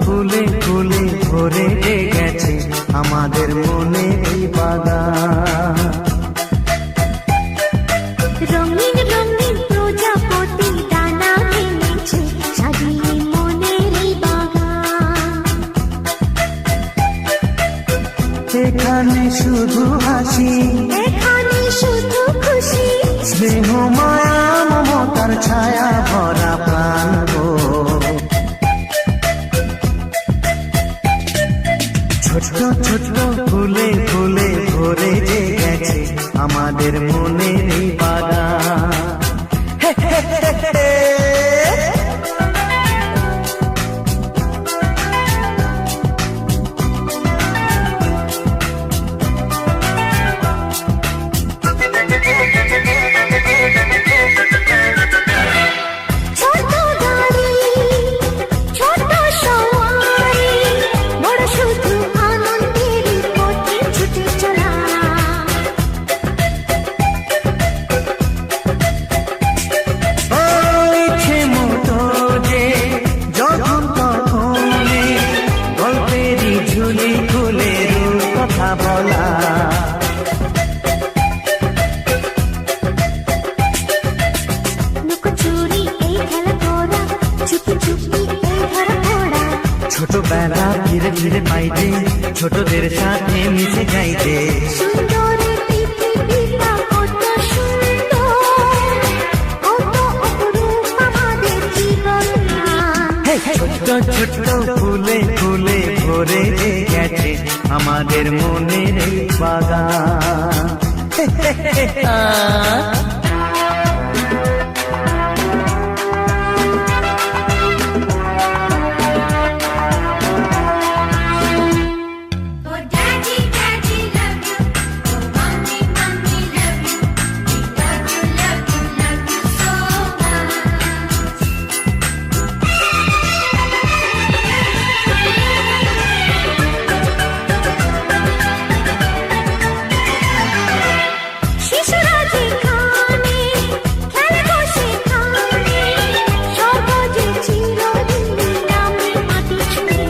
ফুলে ফুলে ভরে গেছে আমাদের মনে এই বাগান। রঙিন রঙিন প্রজাপতি ডানা মেলেছে সাজিয়ে মনের এই বাগান। এখানে শুধু হাসি, এখানে শুধু খুশি, স্নেহ মায়া মমতার ছায়া ভরা প্রাণ গো। ছোট ছোট ফুলে ফুলে ভরে গেছে আমাদের মনের এই বাগান। ছোট গাড়ি ছোট সওয়ারি, বড় শুধু আনন্দের পথে ছুটে চলা। ইচ্ছে মতো যে যখন তখনই গল্পেরই ঝুলি খুলে কথা বলা। লুকোচুরি এই খেলা করা, চুপি চুপি এই ধরা পড়া। ছোটবেলা ধীরে ধীরে পাইতে ছোটদের সাথে মিশে যাইতে। সুন্দর পৃথিবীটা কত সুন্দর, কত অপরূপ আমাদের জীবন। ছোট ছোট ফুলে ফুলে ভরে গেছে আমাদের মনের এই বাগান। শিশুরা যেখানে খেলে বসে খানে, সহজে চিরদিন নামে মাটি ছুঁয়ে।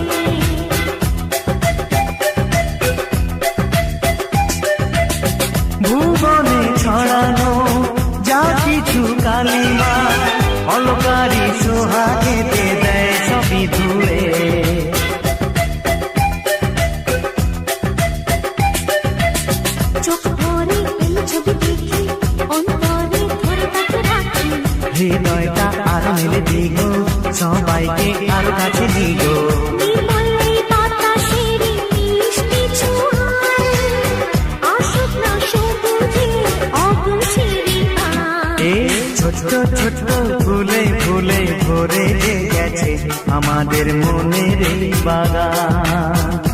ভুবনে ছড়ানো যা কিছু কালিমা অলকারি সোহাগেতে দেয় সবই ধুয়ে। চোখ ভরে এই ছবি দেখি, অন্তরে ধরে তাকে রাখি। হৃদয়টা আরো মেলে দিগো, সবাইকে আরো কাছে দিগো। নির্মল এই বাতাসের মিষ্টি ছোঁয়ায়, আসুক না সবুজে অবসের গান। এই ছোট ছোট ফুলে ফুলে ভরে গেছে আমাদের মনের এই বাগান।